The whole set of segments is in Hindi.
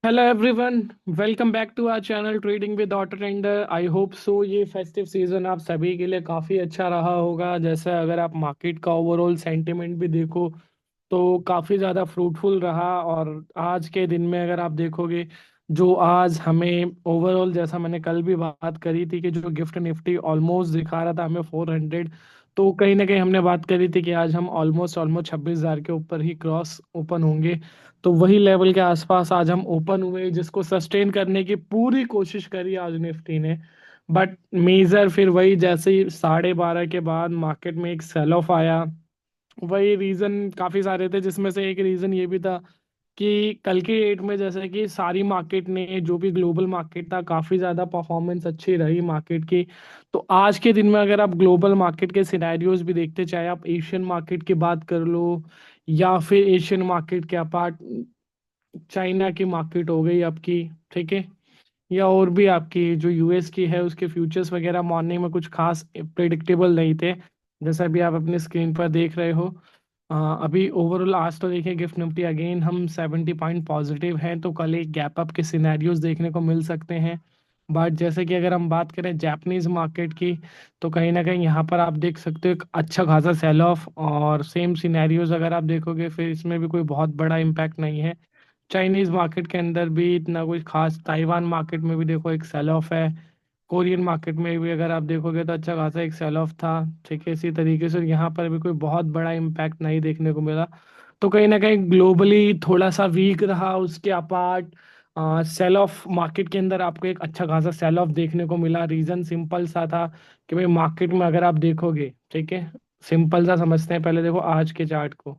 Hello everyone. Welcome back to our channel trading with auto trader. I hope so ये फेस्टिव सीजन आप सभी के लिए काफ़ी अच्छा रहा होगा। जैसे अगर आप मार्केट का ओवरऑल सेंटिमेंट भी देखो तो काफ़ी ज़्यादा फ्रूटफुल रहा। और आज के दिन में अगर आप देखोगे, जो आज हमें ओवरऑल, जैसा मैंने कल भी बात करी थी कि जो गिफ्ट निफ्टी ऑलमोस्ट दिखा रहा था हमें 400, तो कहीं ना कहीं हमने बात करी थी कि आज हम ऑलमोस्ट ऑलमोस्ट 26,000 के ऊपर ही क्रॉस ओपन होंगे। तो वही लेवल के आसपास आज हम ओपन हुए, जिसको सस्टेन करने की पूरी कोशिश करी आज निफ्टी ने। बट मेजर फिर वही, जैसे ही 12:30 के बाद मार्केट में एक सेल ऑफ आया। वही रीजन काफी सारे थे, जिसमें से एक रीजन ये भी था कि कल के डेट में जैसे कि सारी मार्केट ने, जो भी ग्लोबल मार्केट था, काफी ज्यादा परफॉर्मेंस अच्छी रही मार्केट की। तो आज के दिन में अगर आप ग्लोबल मार्केट के सिनेरियोज भी देखते, चाहे आप एशियन मार्केट की बात कर लो या फिर एशियन मार्केट के अपार्ट चाइना की मार्केट हो गई आपकी, ठीक है, या और भी आपकी जो यूएस की है, उसके फ्यूचर्स वगैरह मॉर्निंग में कुछ खास प्रिडिक्टेबल नहीं थे, जैसा अभी आप अपनी स्क्रीन पर देख रहे हो। अभी ओवरऑल आज तो देखिए गिफ्ट निफ्टी अगेन हम 70 पॉइंट पॉजिटिव हैं, तो कल एक गैप अप के सिनेरियोज देखने को मिल सकते हैं। बट जैसे कि अगर हम बात करें जापानीज मार्केट की, तो कहीं ना कहीं यहाँ पर आप देख सकते हो एक अच्छा खासा सेल ऑफ, और सेम सिनेरियोज अगर आप देखोगे फिर इसमें भी कोई बहुत बड़ा इम्पैक्ट नहीं है। चाइनीज मार्केट के अंदर भी इतना कुछ खास, ताइवान मार्केट में भी देखो एक सेल ऑफ है, कोरियन मार्केट में भी अगर आप देखोगे तो अच्छा खासा एक सेल ऑफ था। ठीक है, इसी तरीके से यहाँ पर भी कोई बहुत बड़ा इम्पैक्ट नहीं देखने को मिला। तो कहीं ना कहीं ग्लोबली थोड़ा सा वीक रहा, उसके अपार्ट सेल ऑफ मार्केट के अंदर आपको एक अच्छा खासा सेल ऑफ देखने को मिला। रीजन सिंपल सा था कि भाई मार्केट में अगर आप देखोगे, ठीक है, सिंपल सा समझते हैं, पहले देखो आज के चार्ट को।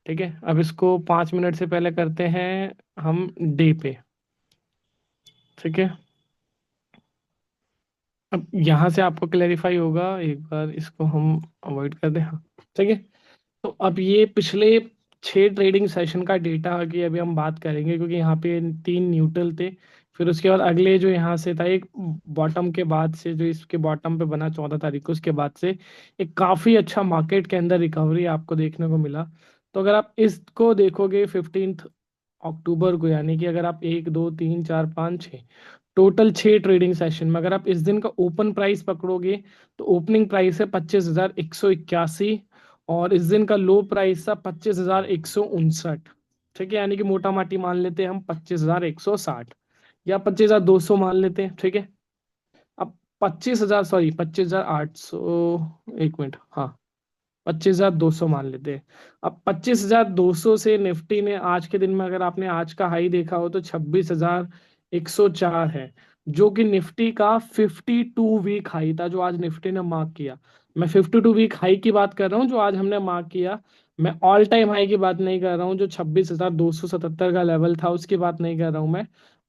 ठीक है, अब इसको 5 मिनट से पहले करते हैं हम डे पे। ठीक है, अब यहाँ से आपको क्लेरिफाई होगा, एक बार इसको हम अवॉइड कर दें, हाँ। ठीक है, तो अब ये पिछले 6 ट्रेडिंग सेशन का डेटा की अभी हम बात करेंगे, क्योंकि यहाँ पे 3 न्यूट्रल थे। फिर उसके बाद अगले जो यहाँ से था एक बॉटम के बाद से, जो इसके बॉटम पे बना 14 तारीख को, उसके बाद से एक काफ़ी अच्छा मार्केट के अंदर रिकवरी आपको देखने को मिला। तो अगर आप इसको देखोगे 15 अक्टूबर को, यानी कि अगर आप 1 2 3 4 5 6, टोटल 6 ट्रेडिंग सेशन में अगर आप इस दिन का ओपन प्राइस पकड़ोगे, तो ओपनिंग प्राइस है 25,181, और इस दिन का लो प्राइस था 25,159। ठीक है, यानी कि मोटा माटी मान लेते हैं हम 25,160 या 25,200 मान लेते हैं। ठीक है, अब 25,000, सॉरी 25,800, एक मिनट, हाँ, 25,200 मान लेते हैं। अब 25,200 से निफ्टी ने आज के दिन में, अगर आपने आज का हाई देखा हो, तो 26,104 है, जो कि निफ्टी का 52 वीक हाई था, जो आज निफ्टी ने मार्क किया। मैं 52 वीक हाई की बात कर रहा हूँ जो आज हमने मार्क किया। मैं ऑल टाइम हाई की बात नहीं कर रहा हूँ, जो 26,277 का लेवल था उसकी बात नहीं कर रहा हूँ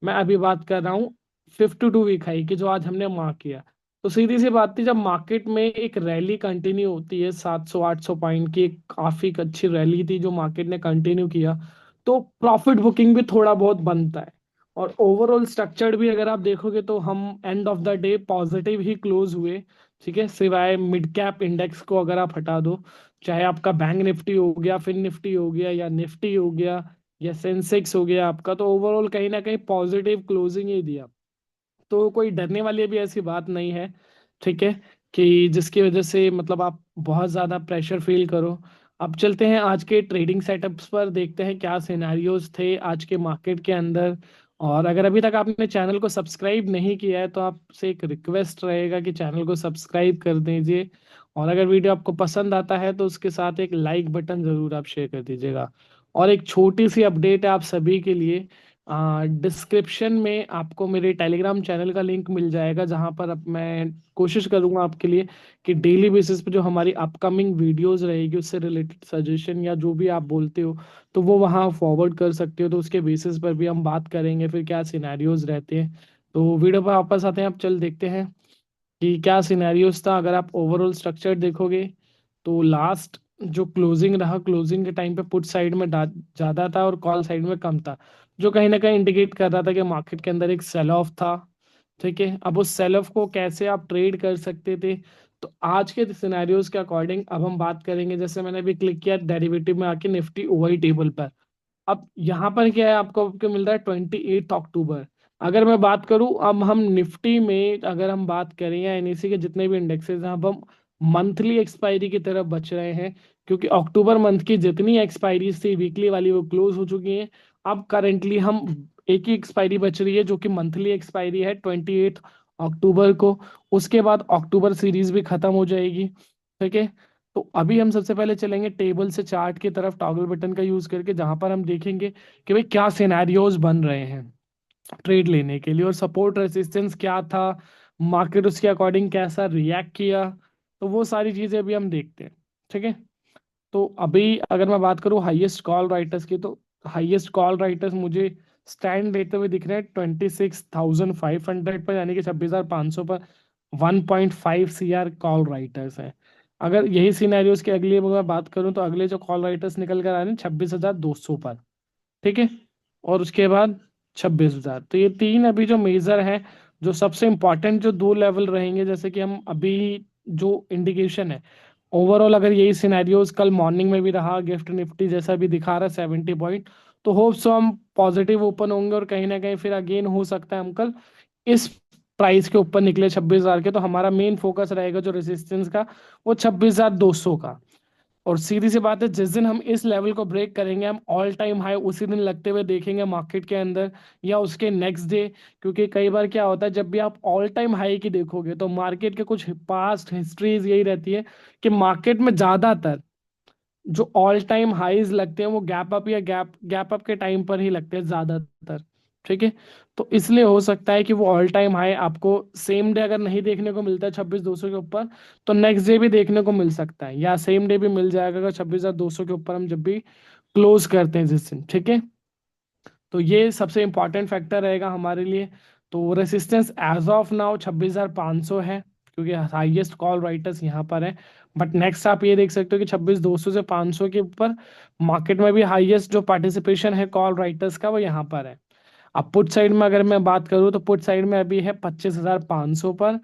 मैं अभी बात कर रहा हूँ 52 वीक हाई की, जो आज हमने मार्क किया। तो सीधी सी बात थी, जब मार्केट में एक रैली कंटिन्यू होती है 700 800 पॉइंट की, एक काफी अच्छी रैली थी जो मार्केट ने कंटिन्यू किया, तो प्रॉफिट बुकिंग भी थोड़ा बहुत बनता है। और ओवरऑल स्ट्रक्चर्ड भी अगर आप देखोगे तो हम end of the day positive he close हुए। ठीक है, सिवाय मिड कैप इंडेक्स को अगर आप हटा दो, चाहे आपका बैंक निफ्टी हो गया, फिन निफ्टी हो गया, या निफ्टी हो गया, या सेंसेक्स हो गया आपका, तो ओवरऑल कहीं ना कहीं पॉजिटिव क्लोजिंग ही दिया। तो कोई डरने वाली भी ऐसी बात नहीं है, ठीक है, कि जिसकी वजह से मतलब आप बहुत ज़्यादा प्रेशर फील करो। अब चलते हैं आज के ट्रेडिंग सेटअप्स पर, देखते हैं क्या सिनेरियोज थे आज के मार्केट के अंदर। और अगर अभी तक आपने चैनल को सब्सक्राइब नहीं किया है, तो आपसे एक रिक्वेस्ट रहेगा कि चैनल को सब्सक्राइब कर दीजिए। और अगर वीडियो आपको पसंद आता है तो उसके साथ एक लाइक बटन ज़रूर आप शेयर कर दीजिएगा। और एक छोटी सी अपडेट है आप सभी के लिए, डिस्क्रिप्शन में आपको मेरे टेलीग्राम चैनल का लिंक मिल जाएगा, जहां पर अब मैं कोशिश करूंगा आपके लिए कि डेली बेसिस पे जो हमारी अपकमिंग वीडियोस रहेगी उससे रिलेटेड सजेशन या जो भी आप बोलते हो, तो वो वहाँ फॉरवर्ड कर सकते हो। तो उसके बेसिस पर भी हम बात करेंगे फिर क्या सिनेरियोज रहते हैं। तो वीडियो पर वापस आते हैं, अब चल देखते हैं कि क्या सिनेरियोस था। अगर आप ओवरऑल स्ट्रक्चर देखोगे, तो लास्ट जो क्लोजिंग रहा, क्लोजिंग के टाइम पे पुट साइड में ज्यादा था और कॉल साइड में कम था, जो कहीं ना कहीं इंडिकेट कर रहा था कि मार्केट के अंदर एक सेल ऑफ था। ठीक है, अब उस सेल ऑफ को कैसे आप ट्रेड कर सकते थे, तो आज के सिनेरियोज के अकॉर्डिंग अब हम बात करेंगे। जैसे मैंने अभी क्लिक किया डेरिवेटिव में आके निफ्टी ओवरई टेबल पर, अब यहाँ पर क्या है, आपको आपको मिल रहा है 28 अक्टूबर। अगर मैं बात करूं, अब हम निफ्टी में अगर हम बात करें या एनएससी के जितने भी इंडेक्सेस हैं, अब हम मंथली एक्सपायरी की तरफ बच रहे हैं, क्योंकि अक्टूबर मंथ की जितनी एक्सपायरी थी वीकली वाली वो क्लोज हो चुकी हैं। अब करेंटली हम एक ही एक्सपायरी बच रही है जो कि मंथली एक्सपायरी है 28 अक्टूबर को। उसके बाद अक्टूबर सीरीज भी खत्म हो जाएगी। ठीक है। तो अभी हम सबसे पहले चलेंगे टेबल से चार्ट की तरफ टॉगल बटन का यूज करके, जहां पर हम देखेंगे कि भाई क्या सिनेरियोज बन रहे हैं ट्रेड लेने के लिए, और सपोर्ट रेजिस्टेंस क्या था, मार्केट उसके अकॉर्डिंग कैसा रिएक्ट किया। तो वो सारी चीजें अभी हम देखते हैं। ठीक है। तो अभी अगर मैं बात करूँ हाईएस्ट कॉल राइटर्स की, तो हाईएस्ट कॉल राइटर्स मुझे स्टैंड लेते हुए दिख रहे हैं 26,500 पर, यानी कि 26,500 पर 1.5 CR कॉल राइटर्स हैं। अगर यही सिनेरियोज की अगली मैं बात करूं, तो अगले जो कॉल राइटर्स निकल कर आ रहे हैं 26,200 पर। ठीक है। और उसके बाद 26,000। तो ये तीन अभी जो मेजर है, जो सबसे इंपॉर्टेंट जो दो लेवल रहेंगे, जैसे कि हम अभी जो इंडिकेशन है ओवरऑल, अगर यही सिनेरियोज कल मॉर्निंग में भी रहा, गिफ्ट निफ्टी जैसा भी दिखा रहा है 70 पॉइंट, तो होप सो हम पॉजिटिव ओपन होंगे, और कहीं ना कहीं फिर अगेन हो सकता है हम कल इस प्राइस के ऊपर निकले 26,000 के। तो हमारा मेन फोकस रहेगा जो रेजिस्टेंस का, वो 26,200 का। और सीधी सी बात है, जिस दिन हम इस लेवल को ब्रेक करेंगे, हम ऑल टाइम हाई उसी दिन लगते हुए देखेंगे मार्केट के अंदर, या उसके नेक्स्ट डे। क्योंकि कई बार क्या होता है, जब भी आप ऑल टाइम हाई की देखोगे, तो मार्केट के कुछ पास्ट हिस्ट्रीज यही रहती है कि मार्केट में ज्यादातर जो ऑल टाइम हाईज लगते हैं वो गैप अप या गैप गैप अप के टाइम पर ही लगते हैं ज्यादातर। ठीक है। तो इसलिए हो सकता है कि वो ऑल टाइम हाई आपको सेम डे अगर नहीं देखने को मिलता है 26,200 के ऊपर, तो नेक्स्ट डे भी देखने को मिल सकता है, या सेम डे भी मिल जाएगा अगर 26,200 के ऊपर हम जब भी क्लोज करते हैं जिस दिन। ठीक है। तो ये सबसे इंपॉर्टेंट फैक्टर रहेगा हमारे लिए। तो रेसिस्टेंस एज ऑफ नाउ 26,500 है, क्योंकि हाईएस्ट कॉल राइटर्स यहाँ पर है। बट नेक्स्ट आप ये देख सकते हो कि 26,200 से 500 के ऊपर मार्केट में भी हाईएस्ट जो पार्टिसिपेशन है कॉल राइटर्स का, वो यहाँ पर है। अब पुट साइड में अगर मैं बात करूँ, तो पुट साइड में अभी है 25,500 पर।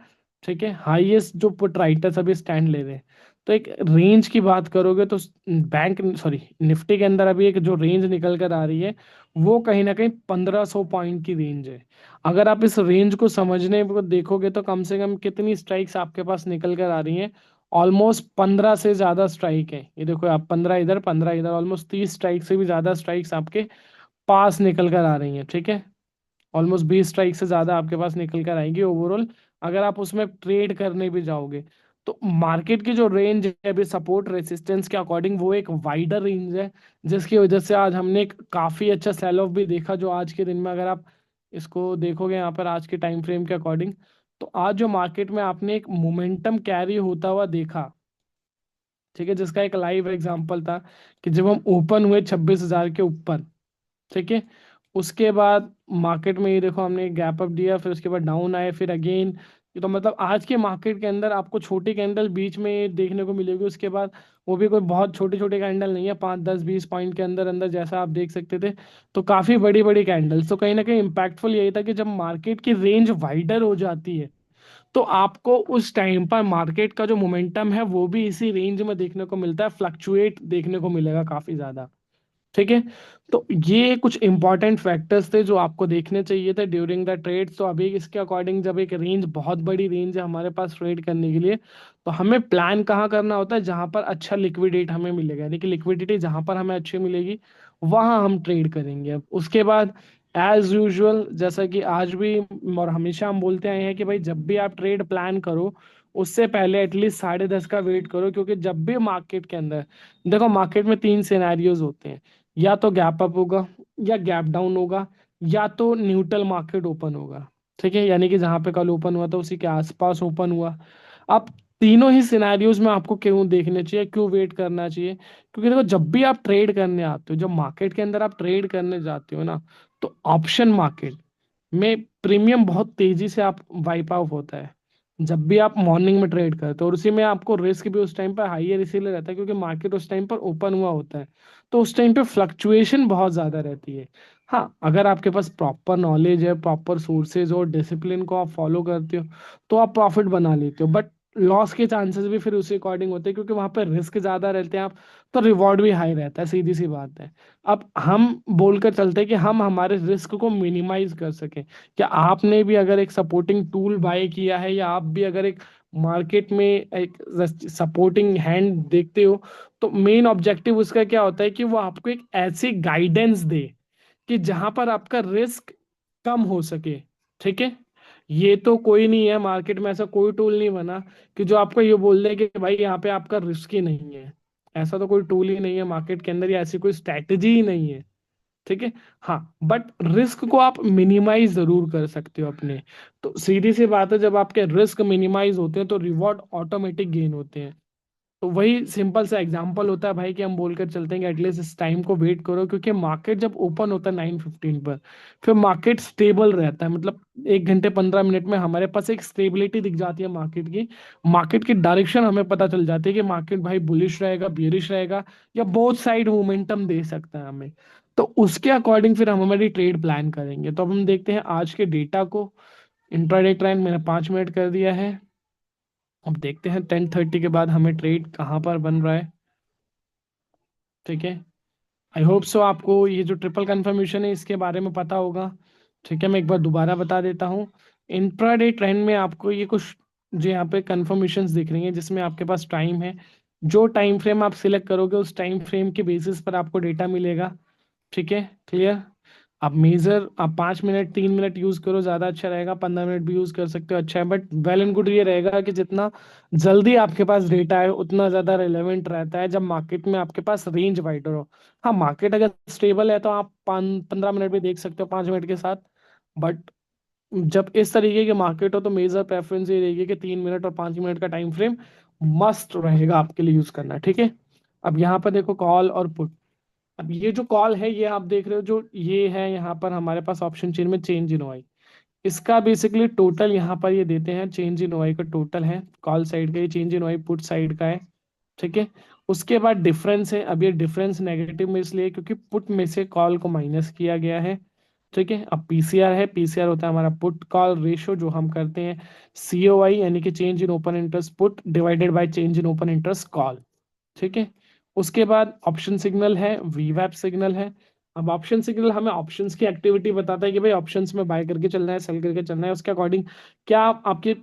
ठीक है। हाईएस्ट जो पुट राइटर्स अभी स्टैंड ले रहे हैं। तो एक रेंज की बात करोगे, तो बैंक सॉरी निफ्टी के अंदर अभी एक जो रेंज निकल कर आ रही है, वो कहीं ना कहीं 1,500 पॉइंट की रेंज है। अगर आप इस रेंज को समझने को देखोगे, तो कम से कम कितनी स्ट्राइक्स आपके पास निकल कर आ रही हैं? ऑलमोस्ट 15 से ज्यादा स्ट्राइक है। ये देखो आप, 15 इधर 15 इधर, ऑलमोस्ट 30 स्ट्राइक से भी ज्यादा स्ट्राइक्स आपके पास निकल कर आ रही हैं। ठीक है। ऑलमोस्ट 20 स्ट्राइक से ज्यादा आपके पास निकल कर आएंगी ओवरऑल, अगर आप उसमें ट्रेड करने भी जाओगे। तो मार्केट की जो रेंज है अभी सपोर्ट रेसिस्टेंस के अकॉर्डिंग, वो एक वाइडर रेंज है, जिसकी वजह से आज हमने एक काफी अच्छा सेल ऑफ भी देखा, जो आज के दिन में अगर आप इसको देखोगे यहाँ पर आज के टाइम फ्रेम के अकॉर्डिंग, तो आज जो मार्केट में आपने एक मोमेंटम कैरी होता हुआ देखा। ठीक है। जिसका एक लाइव एग्जांपल था कि जब हम ओपन हुए 26,000 के ऊपर। ठीक है। उसके बाद मार्केट में ये देखो हमने गैप अप दिया, फिर उसके बाद डाउन आए, फिर अगेन। तो मतलब आज के मार्केट के अंदर आपको छोटी कैंडल बीच में देखने को मिलेगी, उसके बाद वो भी कोई बहुत छोटे छोटे कैंडल नहीं है, 5 10 20 पॉइंट के अंदर अंदर जैसा आप देख सकते थे। तो काफी बड़ी बड़ी कैंडल्स। तो कहीं ना कहीं इम्पैक्टफुल यही था कि जब मार्केट की रेंज वाइडर हो जाती है, तो आपको उस टाइम पर मार्केट का जो मोमेंटम है वो भी इसी रेंज में देखने को मिलता है, फ्लक्चुएट देखने को मिलेगा काफी ज्यादा। ठीक है। तो ये कुछ इंपॉर्टेंट फैक्टर्स थे जो आपको देखने चाहिए थे ड्यूरिंग द ट्रेड। तो अभी इसके अकॉर्डिंग जब एक रेंज, बहुत बड़ी रेंज है हमारे पास ट्रेड करने के लिए, तो हमें प्लान कहाँ करना होता है? जहां पर अच्छा लिक्विडेट हमें मिलेगा, यानी कि लिक्विडिटी जहां पर हमें अच्छी मिलेगी, वहां हम ट्रेड करेंगे। अब उसके बाद एज यूजुअल, जैसा कि आज भी और हमेशा हम बोलते आए हैं कि भाई जब भी आप ट्रेड प्लान करो, उससे पहले एटलीस्ट 10:30 का वेट करो, क्योंकि जब भी मार्केट के अंदर, देखो मार्केट में तीन सिनेरियोज होते हैं, या तो गैप अप होगा, या गैप डाउन होगा, या तो न्यूट्रल मार्केट ओपन होगा। ठीक है। यानी कि जहां पे कल ओपन हुआ था उसी के आसपास ओपन हुआ। अब तीनों ही सिनेरियोज में आपको क्यों देखने चाहिए, क्यों वेट करना चाहिए? क्योंकि देखो जब भी आप ट्रेड करने आते हो, जब मार्केट के अंदर आप ट्रेड करने जाते हो ना, तो ऑप्शन मार्केट में प्रीमियम बहुत तेजी से आप वाइप आउट होता है जब भी आप मॉर्निंग में ट्रेड करते हो, और उसी में आपको रिस्क भी उस टाइम पर हाईयर इसीलिए रहता है क्योंकि मार्केट उस टाइम पर ओपन हुआ होता है। तो उस टाइम पे फ्लक्चुएशन बहुत ज्यादा रहती है। हाँ, अगर आपके पास प्रॉपर नॉलेज है, प्रॉपर सोर्सेज और डिसिप्लिन को आप फॉलो करते हो, तो आप प्रॉफिट बना लेते हो। बट लॉस के चांसेस भी फिर उसी अकॉर्डिंग होते हैं, क्योंकि वहां पर रिस्क ज्यादा रहते हैं आप, तो रिवॉर्ड भी हाई रहता है, सीधी सी बात है। अब हम बोलकर चलते हैं कि हम हमारे रिस्क को मिनिमाइज कर सकें। क्या आपने भी अगर एक सपोर्टिंग टूल बाय किया है, या आप भी अगर एक मार्केट में एक सपोर्टिंग हैंड देखते हो, तो मेन ऑब्जेक्टिव उसका क्या होता है कि वो आपको एक ऐसी गाइडेंस दे कि जहां पर आपका रिस्क कम हो सके। ठीक है, ये तो कोई नहीं है मार्केट में, ऐसा कोई टूल नहीं बना कि जो आपको ये बोल दे कि भाई यहाँ पे आपका रिस्क ही नहीं है। ऐसा तो कोई टूल ही नहीं है मार्केट के अंदर, या ऐसी कोई स्ट्रैटेजी ही नहीं है। ठीक है। हाँ, बट रिस्क को आप मिनिमाइज जरूर कर सकते हो अपने। तो सीधी सी बात है, जब आपके रिस्क मिनिमाइज होते हैं तो रिवॉर्ड ऑटोमेटिक गेन होते हैं। तो वही सिंपल सा एग्जांपल होता है भाई, कि हम बोलकर चलते हैं कि एटलीस्ट इस टाइम को वेट करो, क्योंकि मार्केट जब ओपन होता है 9:15 पर, फिर मार्केट स्टेबल रहता है, मतलब 1 घंटे 15 मिनट में हमारे पास एक स्टेबिलिटी दिख जाती है मार्केट की डायरेक्शन हमें पता चल जाती है कि मार्केट भाई बुलिश रहेगा, बियरिश रहेगा, या बोथ साइड मोमेंटम दे सकता है हमें। तो उसके अकॉर्डिंग फिर हम हमारी ट्रेड प्लान करेंगे। तो अब हम देखते हैं आज के डेटा को। इंट्राडे ट्रेंड मैंने 5 मिनट कर दिया है। अब देखते हैं 10:30 के बाद हमें ट्रेड कहाँ पर बन रहा है। ठीक है, आई होप सो आपको ये जो ट्रिपल कंफर्मेशन है इसके बारे में पता होगा। ठीक है, मैं एक बार दोबारा बता देता हूँ। इंट्राडे ट्रेंड में आपको ये कुछ जो यहाँ पे कंफर्मेशंस दिख रही हैं, जिसमें आपके पास टाइम है। जो टाइम फ्रेम आप सिलेक्ट करोगे उस टाइम फ्रेम के बेसिस पर आपको डेटा मिलेगा। ठीक है, क्लियर। आप मेजर आप 5 मिनट 3 मिनट यूज करो, ज्यादा अच्छा रहेगा, 15 मिनट भी यूज कर सकते हो, अच्छा है। बट वेल एंड गुड ये रहेगा कि जितना जल्दी आपके पास डेटा है उतना ज्यादा रिलेवेंट रहता है, जब मार्केट में आपके पास रेंज वाइडर हो। हाँ, मार्केट अगर स्टेबल है तो आप 15 मिनट भी देख सकते हो 5 मिनट के साथ। बट जब इस तरीके की मार्केट हो तो मेजर प्रेफरेंस ये रहेगी कि 3 मिनट और 5 मिनट का टाइम फ्रेम मस्ट रहेगा आपके लिए यूज करना। ठीक है, अब यहाँ पर देखो कॉल और पुट। अब ये जो कॉल है ये आप देख रहे हो, जो ये है यहाँ पर हमारे पास ऑप्शन चेन में चेंज इन ओआई, इसका बेसिकली टोटल यहाँ पर ये देते हैं, चेंज इन ओआई का टोटल है कॉल साइड का, ये change in OI put side का है। ठीक है, उसके बाद डिफरेंस है। अब ये डिफरेंस नेगेटिव में इसलिए क्योंकि पुट में से कॉल को माइनस किया गया है। ठीक है, अब पीसीआर है, पीसीआर होता है हमारा पुट कॉल रेशियो, जो हम करते हैं सीओआई, यानी कि change in open interest put divided by change in open interest call. ठीक है, उसके बाद ऑप्शन सिग्नल है, वीवैप सिग्नल है। अब ऑप्शन सिग्नल हमें ऑप्शंस की एक्टिविटी बताता है कि भाई ऑप्शंस में बाय करके चलना है, सेल करके चलना है, उसके अकॉर्डिंग क्या आपकी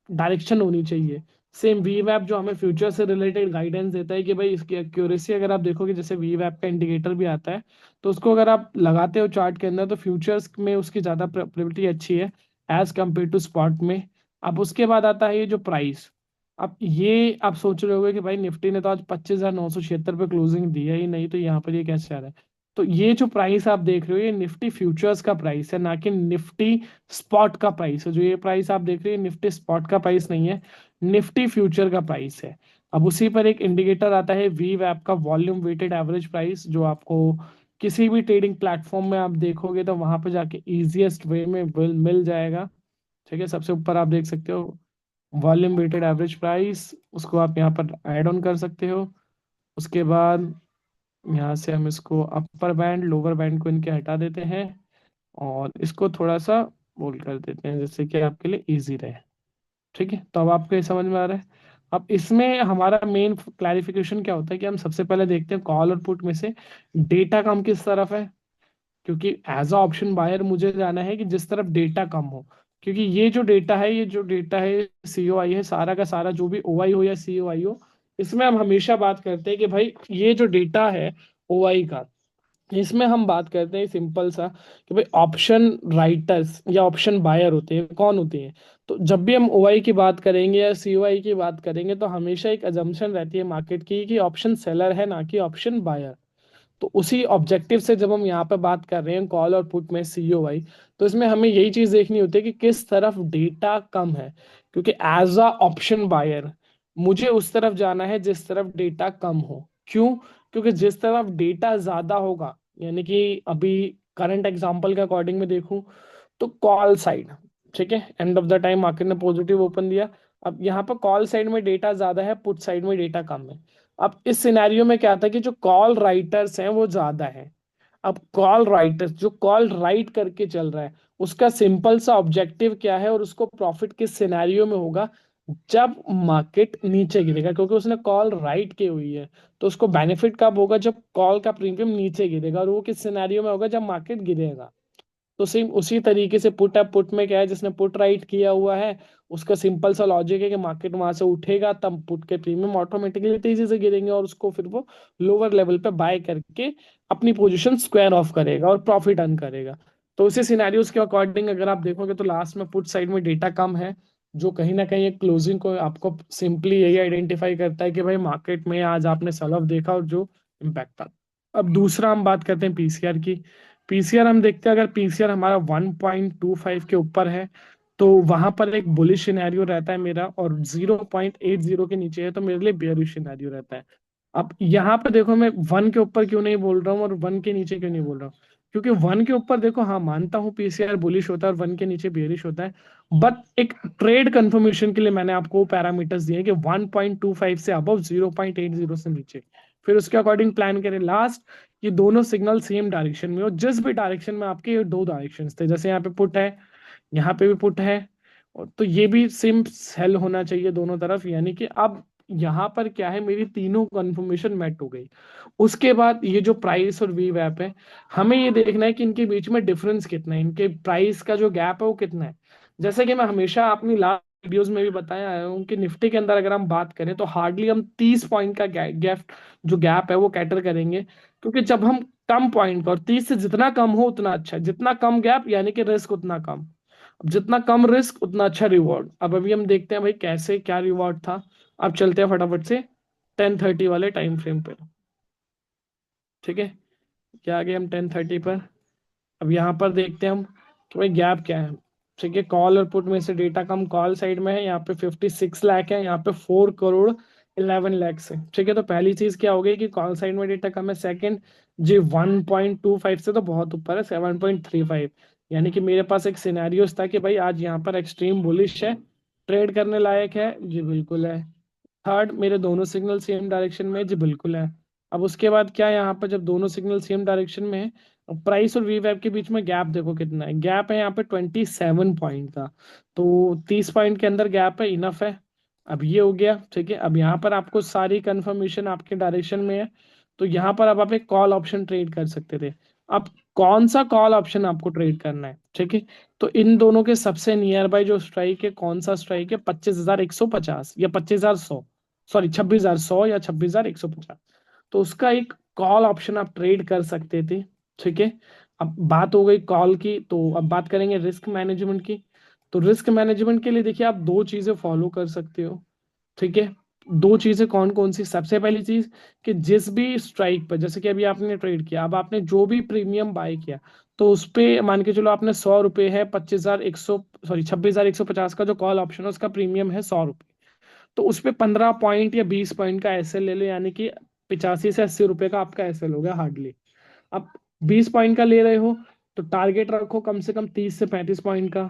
डायरेक्शन होनी चाहिए। सेम वीवैप जो हमें फ्यूचर से रिलेटेड गाइडेंस देता है कि भाई इसकी एक्यूरेसी अगर आप देखोगे, जैसे वीवैप का इंडिकेटर भी आता है, तो उसको अगर आप लगाते हो चार्ट के अंदर तो फ्यूचर्स में उसकी ज्यादा प्रोबेबिलिटी अच्छी है एज कम्पेयर टू स्पॉट में। अब उसके बाद आता है ये जो प्राइस। अब ये आप सोच रहे होगे कि भाई निफ्टी ने तो आज 25,976 पे क्लोजिंग दी है ही नहीं, तो यहाँ पर ये कैसे आ रहा है। तो ये जो प्राइस आप देख रहे हो ये निफ्टी फ्यूचर्स का प्राइस है, ना कि निफ्टी स्पॉट का प्राइस है। जो ये प्राइस आप देख रहे हो निफ्टी स्पॉट का प्राइस नहीं है, निफ्टी फ्यूचर का प्राइस है। अब उसी पर एक इंडिकेटर आता है वी वैप का वॉल्यूम वेटेड एवरेज प्राइस, जो आपको किसी भी ट्रेडिंग प्लेटफॉर्म में आप देखोगे तो वहां पे जाके इजीएस्ट वे में मिल जाएगा। ठीक है, सबसे ऊपर आप देख सकते हो वॉल्यूम वेटेड एवरेज प्राइस, उसको आप यहाँ पर ऐड ऑन कर सकते हो। उसके बाद यहाँ से हम इसको अपर बैंड लोअर बैंड को इनके हटा देते हैं, और इसको थोड़ा सा बोल्ड कर देते हैं जिससे कि आपके लिए इजी रहे। ठीक है, तो अब आपको ये समझ में आ रहा है। अब इसमें हमारा मेन क्लैरिफिकेशन क्या होता है कि हम सबसे पहले देखते हैं कॉल और पुट में से डेटा कम किस तरफ है, क्योंकि एज अ ऑप्शन बायर मुझे जाना है कि जिस तरफ डेटा कम हो। क्योंकि ये जो डेटा है सीओआई है, सारा का सारा जो भी ओआई हो या सीओआई हो, इसमें हम हमेशा बात करते हैं कि भाई ये जो डेटा है ओआई का, इसमें हम बात करते हैं सिंपल सा कि भाई ऑप्शन राइटर्स या ऑप्शन बायर होते हैं कौन होते हैं। तो जब भी हम ओआई की बात करेंगे या सीओआई की बात करेंगे तो हमेशा एक अजम्पशन रहती है मार्केट की कि ऑप्शन सेलर है ना कि ऑप्शन बायर। तो उसी ऑब्जेक्टिव से जब हम यहाँ पे बात कर रहे हैं कॉल और पुट में सीओआई, तो इसमें हमें यही चीज देखनी होती है कि किस तरफ डेटा कम है। क्योंकि एज अ ऑप्शन बायर मुझे उस तरफ जाना है जिस तरफ डेटा कम हो। क्यों? क्योंकि जिस तरफ डेटा ज्यादा होगा, यानी कि अभी करंट एग्जांपल के अकॉर्डिंग में देखूं तो कॉल साइड, ठीक है, end of the time market ने पॉजिटिव ओपन दिया। अब यहाँ पर कॉल साइड में डेटा ज्यादा है, पुट साइड में डेटा कम है। अब इस सिनेरियो में क्या था कि जो कॉल राइटर्स हैं वो ज्यादा है। अब कॉल राइटर्स जो कॉल राइट करके चल रहा है, उसका सिंपल सा ऑब्जेक्टिव क्या है और उसको प्रॉफिट किस सिनेरियो में होगा, जब मार्केट नीचे गिरेगा, क्योंकि उसने कॉल राइट की हुई है, तो उसको बेनिफिट कब होगा, जब कॉल का प्रीमियम नीचे गिरेगा, और वो किस सिनेरियो में होगा, जब मार्केट गिरेगा। तो सेम उसी तरीके से पुट है, पुट में क्या है, जिसने पुट राइट किया हुआ है उसका सिंपल सा लॉजिक है कि मार्केट वहां से उठेगा तब पुट के प्रीमियम ऑटोमेटिकली तेजी से गिरेंगे, और उसको फिर वो लोअर लेवल पे बाय करके अपनी पोजीशन स्क्वायर ऑफ करेगा और प्रॉफिट अर्न करेगा। तो उसी सिनेरियोज के अकॉर्डिंग अगर आप देखोगे तो लास्ट में पुट साइड में डेटा कम है, जो कहीं ना कहीं एक क्लोजिंग को आपको सिंपली यही आइडेंटिफाई करता है कि भाई मार्केट में आज आपने सेल ऑफ देखा और जो इम्पैक्ट था। अब दूसरा हम बात करते हैं पीसीआर की। पीसीआर हम देखते हैं, अगर पीसीआर हमारा 1.25 के ऊपर है तो वहां पर एक बुलिश सिनेरियो रहता है मेरा, और 0.80 के नीचे है तो मेरे लिए बेयरिश सिनेरियो रहता है। अब यहाँ पे देखो, मैं 1 के ऊपर क्यों नहीं बोल रहा हूँ और 1 के नीचे क्यों नहीं बोल रहा हूँ, क्योंकि 1 के ऊपर देखो, हाँ मानता हूँ पीसीआर बुलिश होता है और 1 के नीचे बेयरिश होता है, बट एक ट्रेड कंफर्मेशन के लिए मैंने आपको पैरामीटर्स दिए कि 1.25 से अबव, 0.80 से नीचे, फिर उसके अकॉर्डिंग प्लान करें। लास्ट, ये दोनों सिग्नल सेम डायरेक्शन में हो, जिस भी डायरेक्शन में आपके ये दो डायरेक्शन थे, जैसे यहाँ पे पुट है, यहाँ पे भी पुट है, और तो ये भी सेम सेल होना चाहिए दोनों तरफ, यानी कि अब यहाँ पर क्या है, मेरी तीनों कंफर्मेशन मैट हो गई। उसके बाद ये जो प्राइस और वी वैप है, हमें ये देखना है कि इनके बीच में डिफरेंस कितना है, इनके प्राइस का जो गैप है वो कितना है। जैसे कि मैं हमेशा अपनी लास्ट वीडियोस में भी बताया आया हूँ कि निफ्टी के अंदर अगर हम बात करें तो हार्डली हम 30 पॉइंट का गैप, जो गैप है वो कैटर करेंगे, क्योंकि जब हम कम पॉइंट का, और 30 से जितना कम हो उतना अच्छा, जितना कम गैप यानी कि रिस्क उतना कम, अब जितना कम रिस्क उतना अच्छा रिवॉर्ड। अब अभी हम देखते हैं भाई कैसे क्या रिवॉर्ड था। अब चलते हैं फटाफट से 10:30 वाले टाइम फ्रेम पे। ठीक है, क्या आ गए हम 10:30 पर। अब यहाँ पर देखते हैं हम कि भाई गैप क्या है। ठीक है, कॉल और पुट में से डेटा कम कॉल साइड में है, यहाँ पे 56 लाख है, यहाँ पे 4 करोड़ 11 लाख से। ठीक है, तो पहली चीज क्या हो गई कि कॉल साइड में डेटा कम है। सेकंड, जी 1.25 से तो बहुत ऊपर है, 7.35, यानी कि मेरे पास एक सिनेरियोस था कि भाई आज यहाँ पर एक्सट्रीम बुलिश है, ट्रेड करने लायक है, जी बिल्कुल है। थर्ड, मेरे दोनों सिग्नल सेम डायरेक्शन में है, जी बिल्कुल है। अब उसके बाद क्या है, यहाँ पर जब दोनों सिग्नल सेम डायरेक्शन में है, प्राइस और वी वेब के बीच में गैप देखो कितना है, गैप है यहाँ पे 27 पॉइंट का। तो 30 पॉइंट के अंदर गैप है, इनफ है। अब ये हो गया। ठीक है, अब यहाँ पर आपको सारी कंफर्मेशन आपके डायरेक्शन में है, तो यहाँ पर अब आप एक कॉल ऑप्शन ट्रेड कर सकते थे। अब कौन सा कॉल ऑप्शन आपको ट्रेड करना है, ठीक है, तो इन दोनों के सबसे नियर बाय जो स्ट्राइक है, कौन सा स्ट्राइक है, 25,150 या 25,100, सॉरी 26,100 या 26,150, तो उसका एक कॉल ऑप्शन आप ट्रेड कर सकते थे। ठीक है, अब बात हो गई कॉल की, तो अब बात करेंगे रिस्क मैनेजमेंट की। तो रिस्क मैनेजमेंट के लिए देखिए, आप दो चीजें फॉलो कर सकते हो। ठीक है, दो चीजें कौन कौन सी, सबसे पहली चीज कि जिस भी स्ट्राइक पर, जैसे कि अभी आपने ट्रेड किया, अब आपने जो भी प्रीमियम बाय किया, तो उस पे मान के चलो आपने 100 रुपए है, 25,100, सॉरी 26,150 का जो कॉल ऑप्शन है उसका प्रीमियम है 100 रुपए, तो उस पे 15 पॉइंट या 20 पॉइंट का एसएल ले लो, यानी कि 85 से 80 रुपए का आपका एसएल होगा हार्डली। अब 20 पॉइंट का ले रहे हो तो टारगेट रखो कम से कम 30 से 35 पॉइंट का।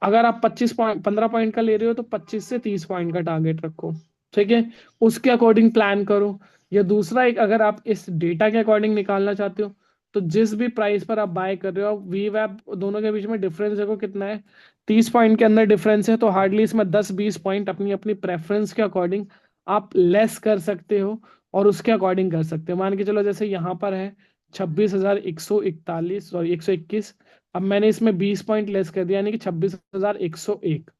अगर आप 25 पॉइंट 15 पॉइंट का ले रहे हो तो 25 से 30 पॉइंट का टारगेट रखो। ठीक है, उसके अकॉर्डिंग प्लान करो। या दूसरा एक, अगर आप इस डेटा के अकॉर्डिंग निकालना चाहते हो, तो जिस भी प्राइस पर आप बाय कर रहे हो, वी वैप दोनों के बीच में डिफरेंस देखो कितना है, 30 पॉइंट के अंदर डिफरेंस है, तो हार्डली इसमें 10-20 पॉइंट अपनी अपनी प्रेफरेंस के अकॉर्डिंग आप लेस कर सकते हो, और उसके अकॉर्डिंग कर सकते हो। मान के चलो जैसे यहाँ पर है 26,141, सॉरी 121, अब मैंने इसमें 20 पॉइंट लेस कर दिया, यानी कि 26,101।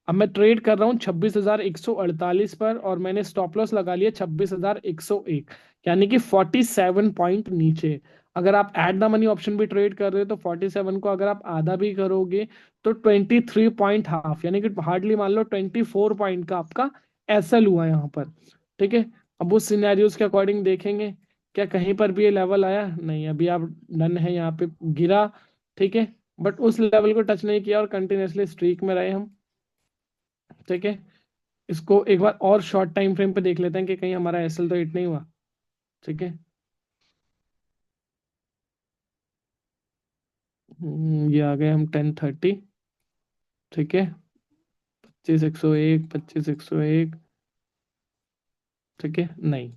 अब मैं ट्रेड कर रहा हूँ 26,148 पर, और मैंने स्टॉप लॉस लगा लिया 26,101, यानी कि 47 पॉइंट नीचे। अगर आप एट द मनी ऑप्शन भी ट्रेड कर रहे हो तो 47 को अगर आप आधा भी करोगे तो 23 पॉइंट हाफ, यानी कि हार्डली मान लो 24 पॉइंट का आपका एसएल हुआ यहाँ पर। ठीक है, अब उस सिनेरियोज के अकॉर्डिंग देखेंगे, क्या कहीं पर भी ये लेवल आया, नहीं, अभी आप डन है यहाँ पे गिरा। ठीक है, बट उस लेवल को टच नहीं किया और कंटिन्यूसली स्ट्रीक में रहे हम। ठीक है, इसको एक बार और शॉर्ट टाइम फ्रेम पे देख लेते हैं कि कहीं हमारा एसएल तो हिट नहीं हुआ। ठीक है, ये आ गए हम 10:30। ठीक है, 25,101, 25,101। ठीक है, नहीं,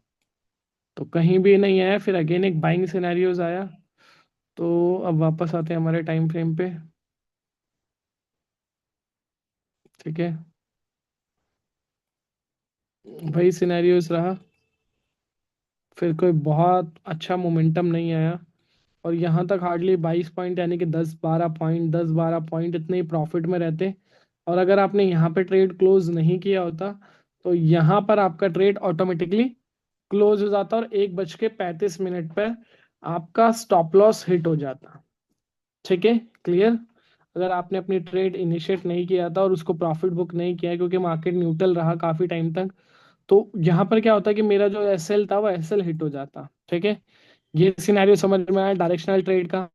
तो कहीं भी नहीं आया, फिर अगेन एक बाइंग सिनेरियोज आया। तो अब वापस आते हैं हमारे टाइम फ्रेम पे। ठीक है, वही सिनेरियोस रहा, फिर कोई बहुत अच्छा मोमेंटम नहीं आया, और यहाँ तक हार्डली 22 पॉइंट, यानी कि 10-12 पॉइंट, 10-12 पॉइंट इतने ही प्रॉफिट में रहते। और अगर आपने यहाँ पे ट्रेड क्लोज नहीं किया होता तो यहाँ पर आपका ट्रेड ऑटोमेटिकली क्लोज हो जाता और 1:35 पर आपका स्टॉप लॉस हिट हो जाता। ठीक है, क्लियर। अगर आपने अपनी ट्रेड इनिशिएट नहीं किया था और उसको प्रॉफिट बुक नहीं किया है, क्योंकि मार्केट न्यूट्रल रहा काफी टाइम तक, तो यहाँ पर क्या होता है कि मेरा जो एसएल था वो एसएल हिट हो जाता। ठीक है, ये सिनेरियो समझ में आया डायरेक्शनल ट्रेड का।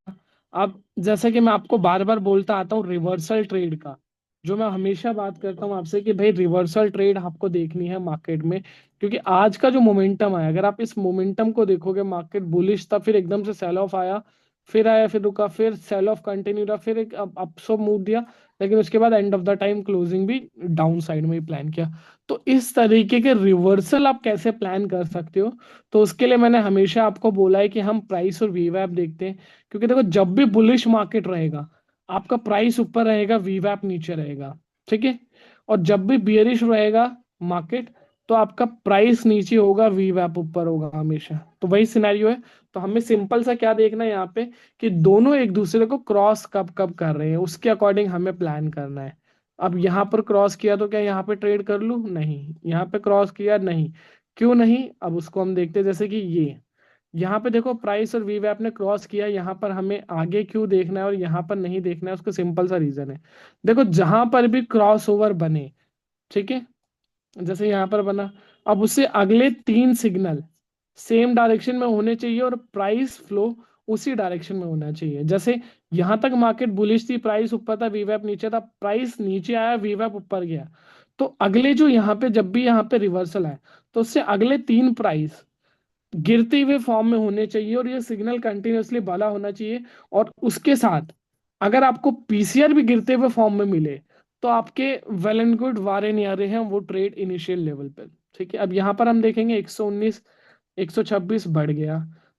अब जैसे कि मैं आपको बार बार बोलता आता हूँ रिवर्सल ट्रेड का, जो मैं हमेशा बात करता हूँ आपसे कि भाई रिवर्सल ट्रेड आपको देखनी है मार्केट में, क्योंकि आज का जो मोमेंटम आया, अगर आप इस मोमेंटम को देखोगे, मार्केट बुलिश था, फिर एकदम से सेल ऑफ आया, फिर आया, फिर रुका, फिर सेल ऑफ कंटिन्यू रहा, फिर एक अपसो मूव दिया, लेकिन उसके बाद end of the time closing भी डाउन साइड में ही प्लान किया। तो इस तरीके के रिवर्सल आप कैसे प्लान कर सकते हो? तो उसके लिए मैंने हमेशा आपको बोला है कि हम प्राइस और वीवैप देखते हैं, क्योंकि देखो जब भी बुलिश मार्केट रहेगा आपका प्राइस ऊपर रहेगा, वीवैप नीचे रहेगा। ठीक है, और जब भी बियरिश रहेगा मार्केट, तो आपका प्राइस नीचे होगा, वीवैप ऊपर होगा हमेशा। तो वही सिनेरियो है। तो हमें सिंपल सा क्या देखना है यहाँ पे, कि दोनों एक दूसरे को क्रॉस कब कब कर रहे हैं, उसके अकॉर्डिंग हमें प्लान करना है। अब यहाँ पर क्रॉस किया तो क्या यहाँ पे ट्रेड कर लूँ? नहीं। यहाँ पे क्रॉस किया? नहीं। क्यों नहीं? अब उसको हम देखते हैं, जैसे कि ये यहाँ पे देखो प्राइस और वीवैप ने क्रॉस किया, यहाँ पर हमें आगे क्यों देखना है और यहाँ पर नहीं देखना है, उसका सिंपल सा रीजन है। देखो जहां पर भी क्रॉस ओवर बने, ठीक है, जैसे यहाँ पर बना, अब उससे अगले 3 सिग्नल सेम डायरेक्शन में होने चाहिए और प्राइस फ्लो उसी डायरेक्शन में होना चाहिए। जैसे यहाँ तक मार्केट बुलिश थी, प्राइस ऊपर था, वीवैप नीचे था, प्राइस नीचे आया, वीवैप ऊपर गया, तो अगले जो यहाँ पे जब भी यहाँ पे रिवर्सल आए, तो उससे अगले 3 प्राइस गिरते हुए फॉर्म में होने चाहिए और ये सिग्नल कंटिन्यूअसली बना होना चाहिए। और उसके साथ अगर आपको पीसीआर भी गिरते हुए फॉर्म में मिले, तो आपके वेल एंड गुड, वारे न्यारे हैं वो ट्रेड इनिशियल लेवल पे। ठीक है, अब यहाँ पर हम देखेंगे 119, 126 बढ़ गया,